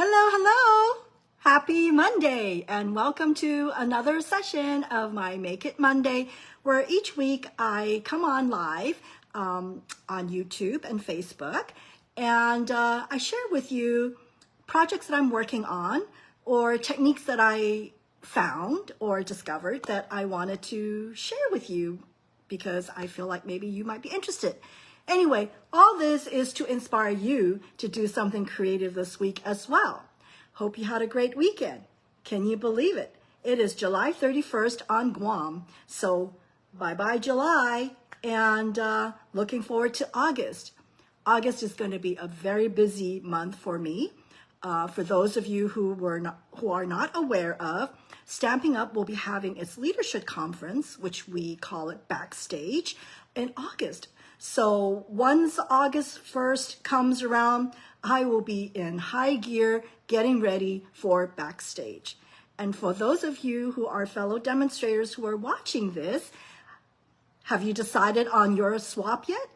Hello, hello! Happy Monday and welcome to another session of my Make It Monday, where each week I come on live on YouTube and Facebook, and I share with you projects that I'm working on or techniques that I found or discovered that I wanted to share with you because I feel like maybe you might be interested. Anyway, all this is to inspire you to do something creative this week as well. Hope you had a great weekend. Can you believe it? It is July 31st on Guam. So bye-bye July, and looking forward to August. August is going to be a very busy month for me. For those of you who are not aware of, Stampin' Up! Will be having its leadership conference, which we call it Backstage, in August. So once August 1st comes around, I will be in high gear getting ready for Backstage. And for those of you who are fellow demonstrators who are watching this, have you decided on your swap yet?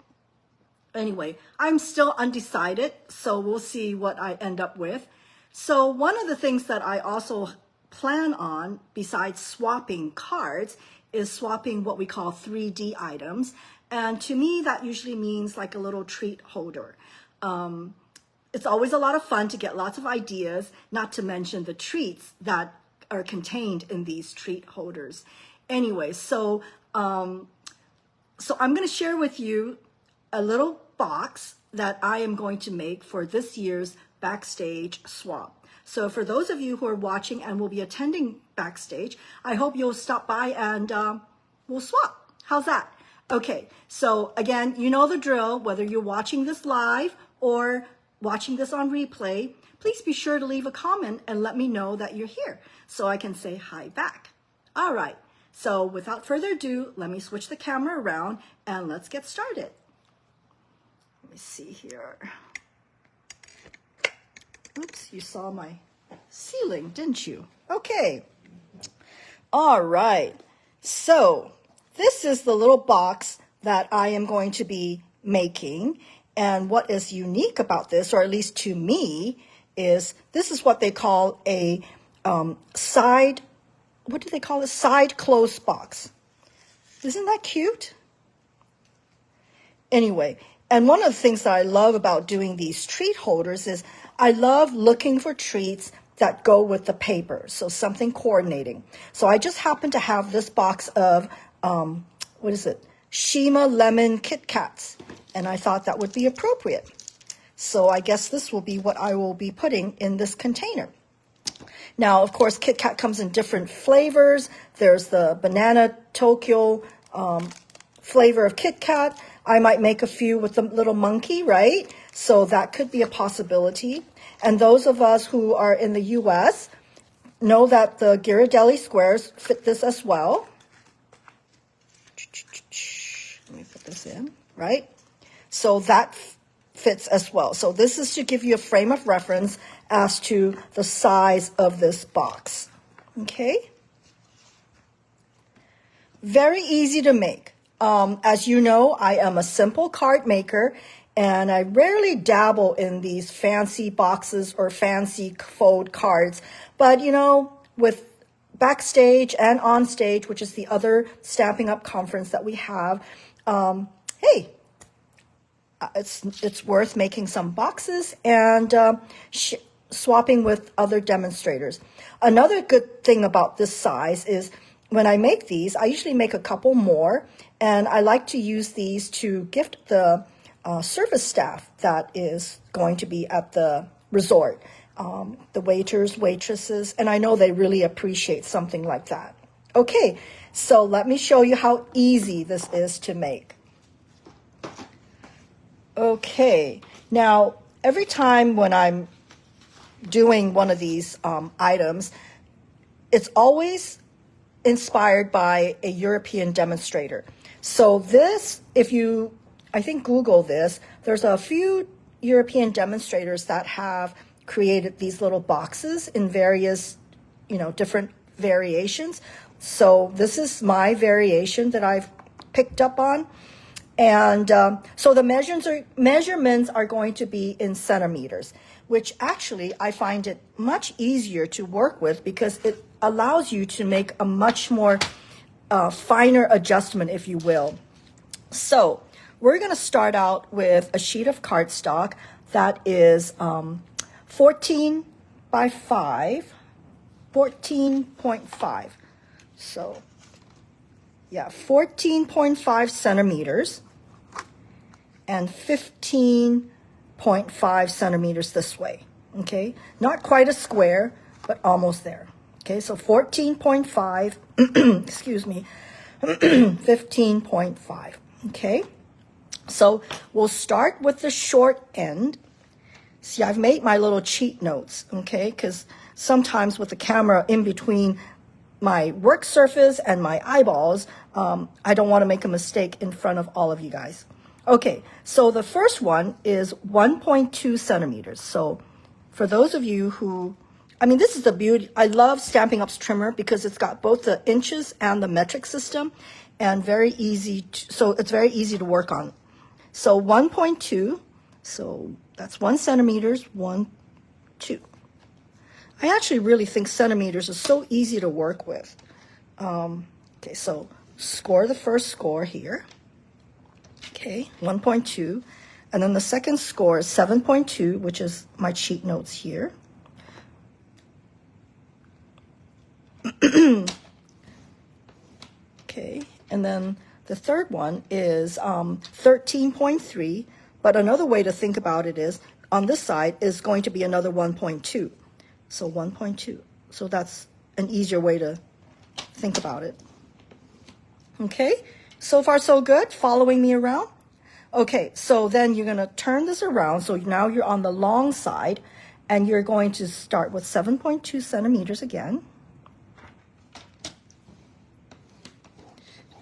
Anyway, I'm still undecided, so we'll see what I end up with. So one of the things that I also plan on, besides swapping cards, is swapping what we call 3D items. And to me, that usually means like a little treat holder. It's always a lot of fun to get lots of ideas, not to mention the treats that are contained in these treat holders. Anyway, so I'm going to share with you a little box that I am going to make for this year's Backstage swap. So for those of you who are watching and will be attending Backstage, I hope you'll stop by and we'll swap. How's that? Okay, so again, you know the drill. Whether you're watching this live or watching this on replay, please be sure to leave a comment and let me know that you're here so I can say hi back. All right, so without further ado, let me switch the camera around and let's get started. Let me see here. Oops, you saw my ceiling, didn't you? Okay. All right. So this is the little box that I am going to be making. And what is unique about this, or at least to me, is this is what they call a side, what do they call it? Side close box. Isn't that cute? Anyway, and one of the things that I love about doing these treat holders is I love looking for treats that go with the paper, so something coordinating. So I just happen to have this box of, what is it? Shima Lemon Kit Kats, and I thought that would be appropriate. So I guess this will be what I will be putting in this container. Now, of course, Kit Kat comes in different flavors. There's the Banana Tokyo flavor of Kit Kat. I might make a few with the little monkey, right? So that could be a possibility. And those of us who are in the U.S. know that the Ghirardelli squares fit this as well. Let me put this in, right? So that fits as well. So this is to give you a frame of reference as to the size of this box. Okay? Very easy to make. As you know, I am a simple card maker, and I rarely dabble in these fancy boxes or fancy fold cards. But, you know, with Backstage and On Stage, which is the other Stampin' Up! Conference that we have, hey, it's worth making some boxes and swapping with other demonstrators. Another good thing about this size is when I make these, I usually make a couple more, and I like to use these to gift the service staff that is going to be at the resort, the waiters, waitresses, and I know they really appreciate something like that. Okay, so let me show you how easy this is to make. Okay, now every time when I'm doing one of these items, it's always inspired by a European demonstrator. So this, if you, I think, Google this, there's a few European demonstrators that have created these little boxes in various, different variations. So this is my variation that I've picked up on. And so the measurements are going to be in centimeters, which actually I find it much easier to work with because it allows you to make a much more finer adjustment, if you will. So we're going to start out with a sheet of cardstock that is 14 by 5, 14.5. So yeah, 14.5 centimeters and 15.5 centimeters this way, okay? Not quite a square, but almost there, okay? So 14.5, excuse me, 15.5, okay? So we'll start with the short end. See, I've made my little cheat notes, okay? Because sometimes with the camera in between my work surface and my eyeballs, I don't want to make a mistake in front of all of you guys. Okay, so the first one is 1.2 centimeters. So for those of you who, I mean, this is the beauty. I love Stampin' Up's trimmer because it's got both the inches and the metric system, and very easy, so it's very easy to work on. So 1.2, so that's 1 centimeters, 1, 2. I actually really think centimeters is so easy to work with. Okay, so score the first score here. Okay, 1.2. And then the second score is 7.2, which is my cheat notes here. Okay, and then the third one is 13.3. But another way to think about it is, on this side is going to be another 1.2. So 1.2. So that's an easier way to think about it. Okay, so far so good, following me around? Okay, so then you're going to turn this around. So now you're on the long side, and you're going to start with 7.2 centimeters again.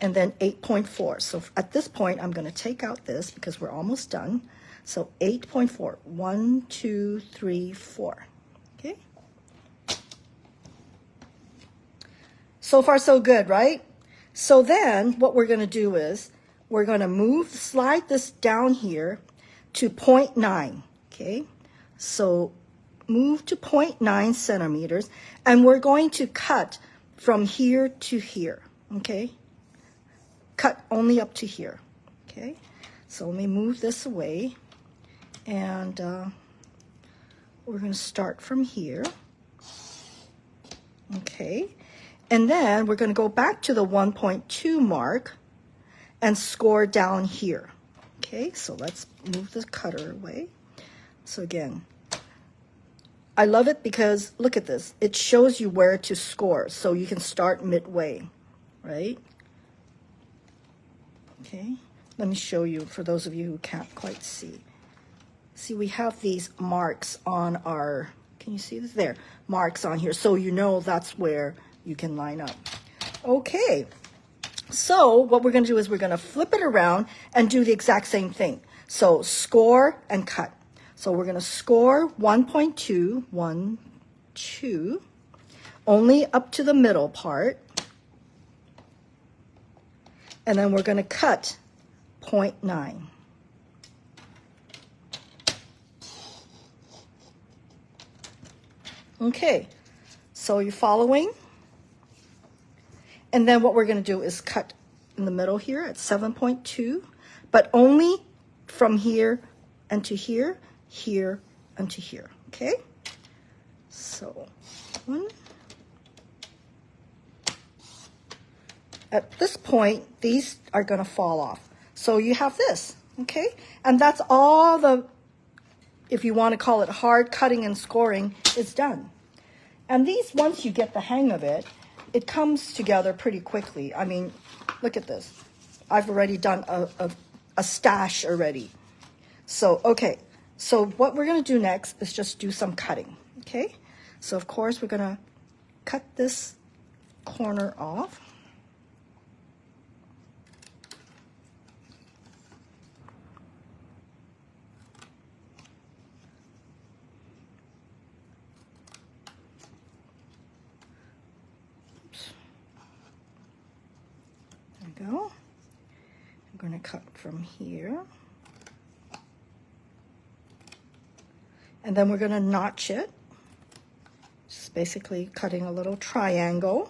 And then 8.4. So at this point, I'm going to take out this because we're almost done. So 8.4. 1, 2, 3, 4. Okay. So far, so good, right? So then what we're going to do is we're going to slide this down here to 0.9. Okay. So move to 0.9 centimeters, and we're going to cut from here to here. Okay. Cut only up to here. Okay. So let me move this away, and we're going to start from here. Okay. And then we're going to go back to the 1.2 mark and score down here. Okay, so let's move the cutter away. So again, I love it because look at this. It shows you where to score, so you can start midway, right? Okay, let me show you for those of you who can't quite see. See, we have these marks on our, can you see this? There, marks on here, so you know that's where you can line up. Okay, so what we're going to do is we're going to flip it around and do the exact same thing. So score and cut. So we're going to score 1.2, 1, 2, only up to the middle part. And then we're going to cut 0.9. Okay, so you're following? And then what we're going to do is cut in the middle here at 7.2, but only from here and to here, here and to here, okay? So, one. At this point, these are going to fall off. So you have this, okay? And that's all the, if you want to call it hard cutting and scoring, is done. And these, once you get the hang of it, it comes together pretty quickly. I mean, look at this. I've already done a stash already. So, okay. So what we're going to do next is just do some cutting, okay? So, of course, we're going to cut this corner off. Go going to cut from here. And then we're going to notch it. Just basically cutting a little triangle.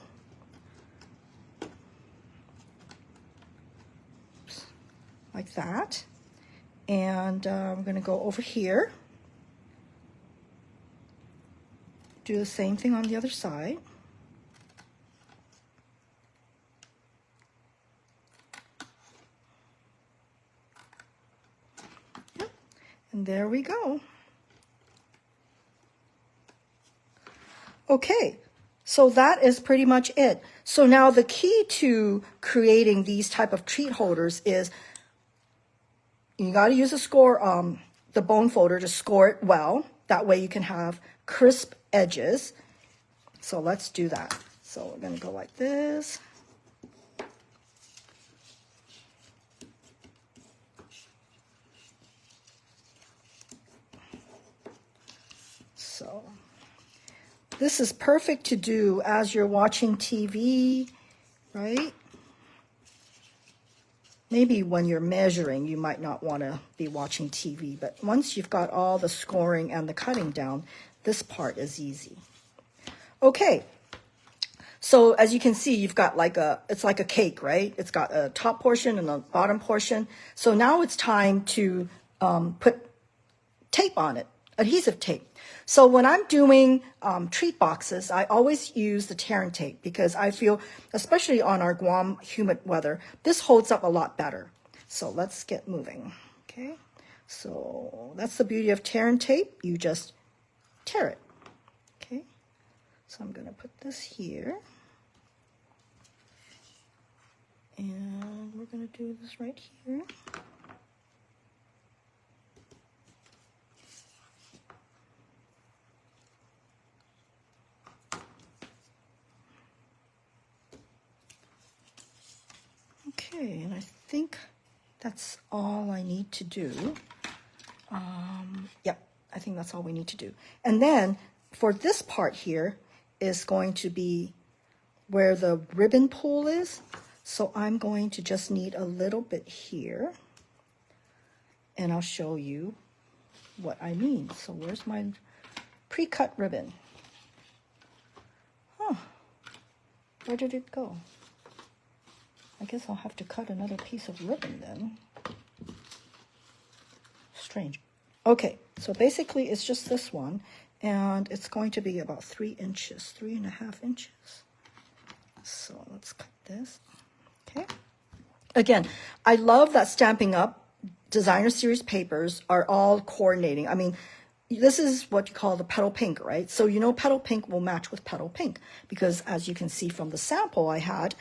Oops, like that. And I'm going to go over here. Do the same thing on the other side. Yep. And there we go. Okay, so that is pretty much it. So now the key to creating these type of treat holders is you got to use the bone folder to score it well. That way you can have crisp edges. So let's do that. So we're going to go like this. So this is perfect to do as you're watching TV, right? Maybe when you're measuring, you might not want to be watching TV, but once you've got all the scoring and the cutting down, this part is easy. Okay, so as you can see, you've got it's like a cake, right? It's got a top portion and a bottom portion. So now it's time to put tape on it, adhesive tape. So when I'm doing treat boxes, I always use the tear and tape because I feel, especially on our Guam humid weather, this holds up a lot better. So let's get moving, okay? So that's the beauty of tear and tape. You just tear it, okay? So I'm gonna put this here. And we're gonna do this right here. Okay, and I think that's all I need to do. Yep, I think that's all we need to do. And then for this part here is going to be where the ribbon pull is. So I'm going to just need a little bit here. And I'll show you what I mean. So where's my pre-cut ribbon? Huh, where did it go? I guess I'll have to cut another piece of ribbon then. Strange. Okay, so basically it's just this one, and it's going to be about 3 inches, 3.5 inches. So let's cut this. Okay. Again, I love that Stampin' Up! Designer Series papers are all coordinating. I mean, this is what you call the petal pink, right? So you know petal pink will match with petal pink because as you can see from the sample I had,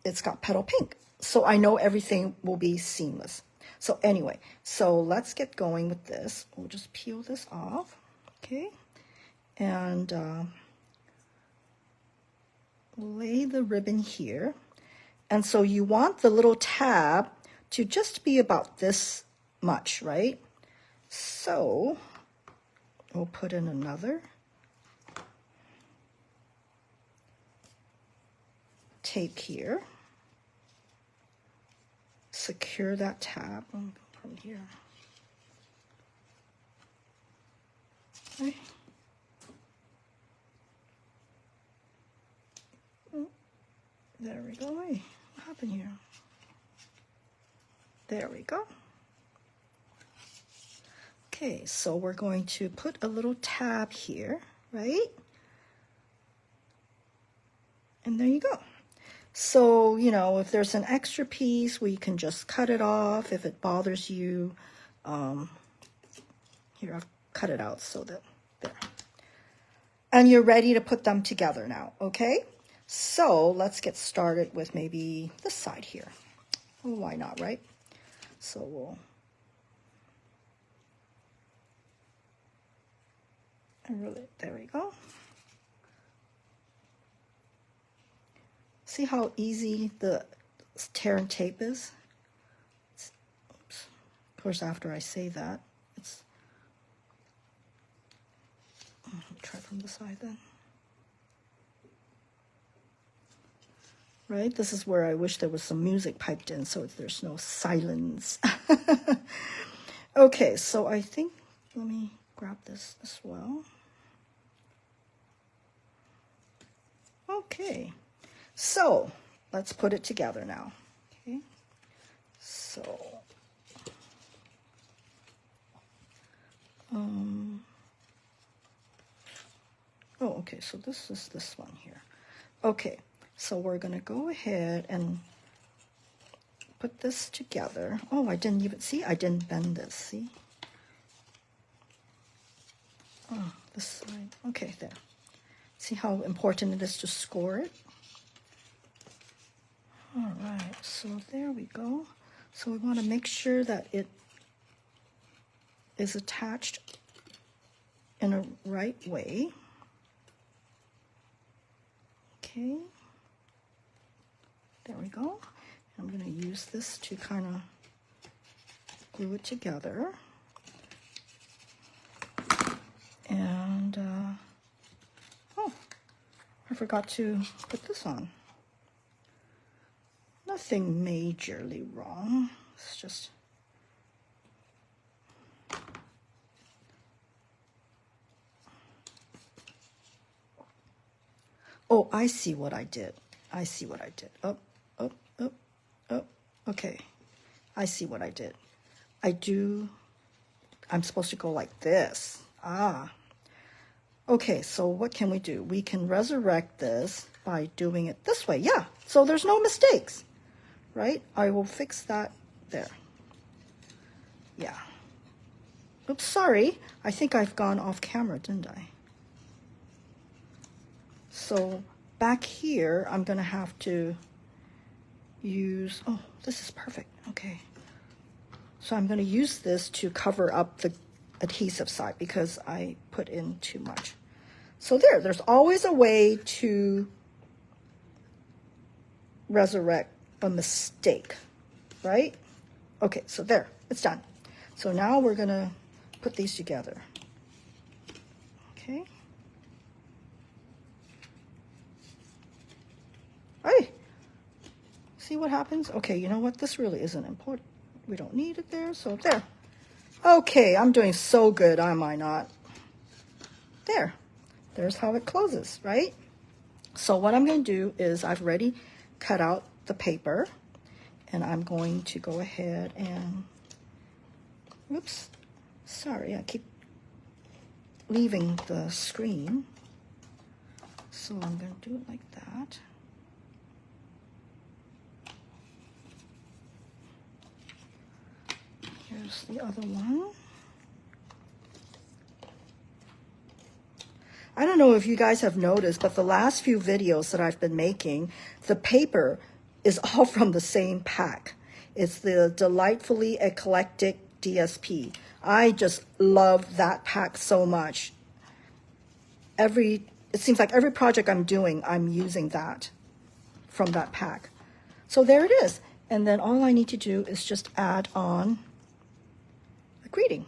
it's got petal pink. So I know everything will be seamless. So anyway, so let's get going with this. We'll just peel this off, okay? And lay the ribbon here. And so you want the little tab to just be about this much, right? So we'll put in another tape here. Secure that tab from here. Okay. There we go. Hey, what happened here? There we go. Okay, so we're going to put a little tab here, right? And there you go. So, you know, if there's an extra piece, we can just cut it off if it bothers you. Here, I've cut it out so that, there. And you're ready to put them together now, okay? So let's get started with maybe this side here. Well, why not, right? So we'll there we go. See how easy the tear and tape is? Oops. Of course, after I say that, it's... Try from the side then. right? This is where I wish there was some music piped in so there's no silence. Okay, so I think, let me grab this as well. Okay, so let's put it together now. Okay, so oh, okay, so this is this one here. Okay, so we're gonna go ahead and put this together. Oh, I didn't even see, I didn't bend this, see? Oh, this side, okay, there. See how important it is to score it? All right, so there we go. So we want to make sure that it is attached in a right way. Okay, there we go. I'm going to use this to kind of glue it together. And, oh, I forgot to put this on. Nothing majorly wrong. It's just... Oh, I see what I did. I see what I did. Up, up, up, up. Okay. I see what I did. I'm supposed to go like this. Ah. Okay, so what can we do? We can resurrect this by doing it this way. Yeah, so there's no mistakes, right? I will fix that there. Yeah. Oops, sorry. I think I've gone off camera, didn't I? So back here, I'm going to have to use, oh, this is perfect. Okay. So I'm going to use this to cover up the adhesive side because I put in too much. So there's always a way to resurrect a mistake, right? Okay, so there, it's done. So now we're going to put these together. Okay. Hey, see what happens? Okay, you know what? This really isn't important. We don't need it there, so there. Okay, I'm doing so good, am I not? There. There's how it closes, right? So what I'm going to do is I've already cut out the paper, and I'm going to go ahead and, whoops, sorry, I keep leaving the screen. So I'm going to do it like that. Here's the other one. I don't know if you guys have noticed, but the last few videos that I've been making, the paper is all from the same pack. It's the Delightfully Eclectic DSP. I just love that pack so much. It seems like every project I'm doing, I'm using that from that pack. So there it is. And then all I need to do is just add on a greeting.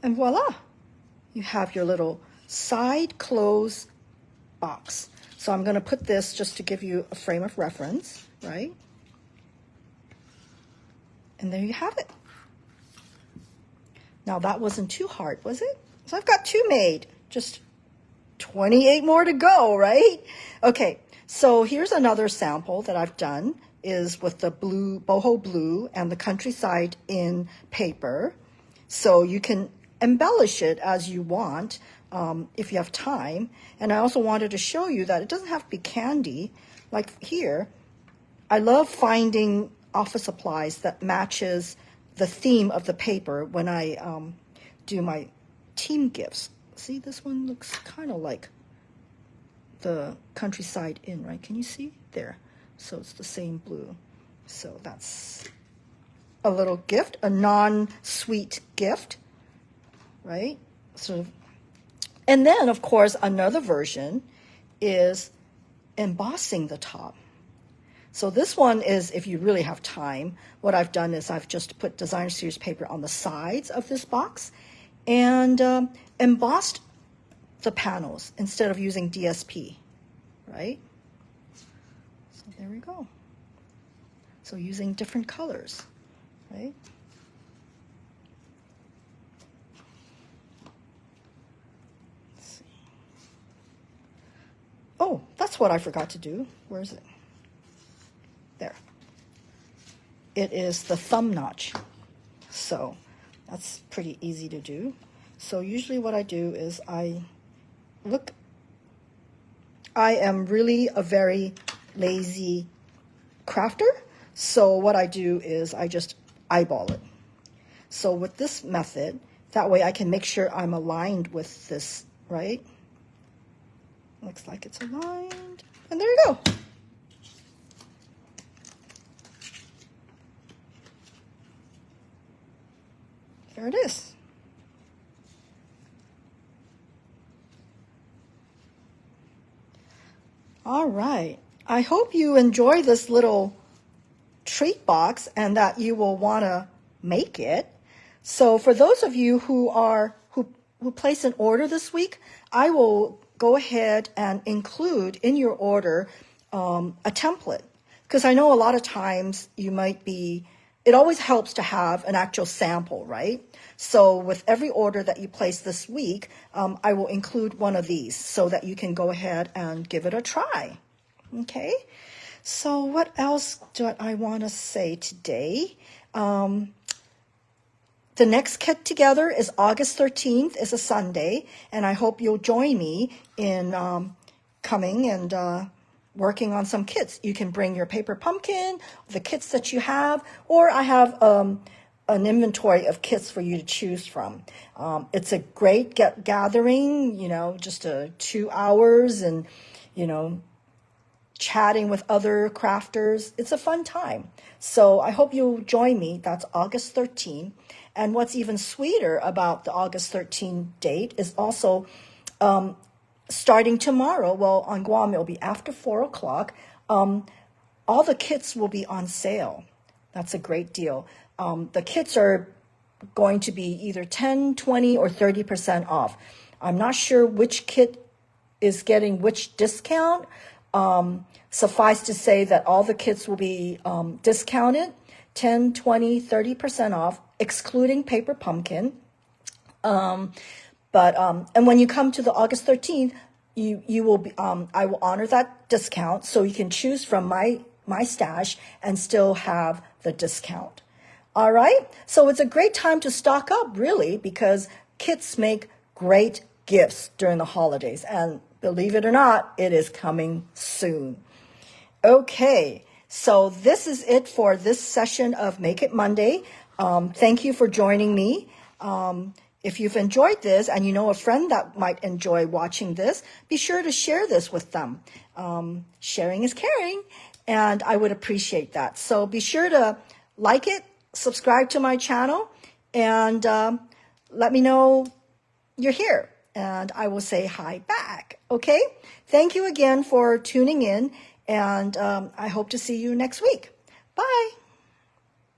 And voila, you have your little side close box. So I'm going to put this just to give you a frame of reference, right? And there you have it. Now that wasn't too hard, was it? So I've got 2 made, just 28 more to go, right? Okay, so here's another sample that I've done is with the blue, boho blue and the countryside in paper. So you can embellish it as you want if you have time. And I also wanted to show you that it doesn't have to be candy. Like here, I love finding office supplies that matches the theme of the paper when I do my team gifts. See, this one looks kind of like the countryside inn, right? Can you see? There. So it's the same blue. So that's a little gift, a non-sweet gift, right? So, and then, of course, another version is embossing the top. So this one is, if you really have time, what I've done is I've just put Designer Series paper on the sides of this box, and embossed the panels instead of using DSP, right? So there we go. So using different colors, right? Let's see. Oh, that's what I forgot to do. Where is it? There. It is the thumb notch. So that's pretty easy to do. So usually what I do is I am really a very lazy crafter. So what I do is I just eyeball it. So with this method, that way I can make sure I'm aligned with this, right? Looks like it's aligned. And there you go. There it is. All right. I hope you enjoy this little treat box and that you will want to make it. So for those of you who place an order this week, I will go ahead and include in your order a template, because I know a lot of times it always helps to have an actual sample, right? So with every order that you place this week, I will include one of these so that you can go ahead and give it a try. Okay, so what else do I want to say today? The next Get Together is August 13th, is a Sunday, and I hope you'll join me in coming and working on some kits. You can bring your paper pumpkin, the kits that you have, or I have an inventory of kits for you to choose from. It's a great gathering, just 2 hours and, chatting with other crafters. It's a fun time. So I hope you'll join me. That's August 13th. And what's even sweeter about the August 13th date is also starting tomorrow, well, on Guam, it'll be after 4 o'clock, all the kits will be on sale. That's a great deal. The kits are going to be either 10, 20, or 30% off. I'm not sure which kit is getting which discount. Suffice to say that all the kits will be discounted, 10, 20, 30% off, excluding paper pumpkin. And when you come to the August 13th, you will be, I will honor that discount, so you can choose from my stash and still have the discount. All right. So it's a great time to stock up, really, because kits make great gifts during the holidays. And believe it or not, it is coming soon. Okay. So this is it for this session of Make It Monday. Thank you for joining me. If you've enjoyed this and you know a friend that might enjoy watching this, be sure to share this with them. Sharing is caring, and I would appreciate that. So be sure to like it, subscribe to my channel, and let me know you're here, and I will say hi back. Okay? Thank you again for tuning in, and I hope to see you next week. Bye.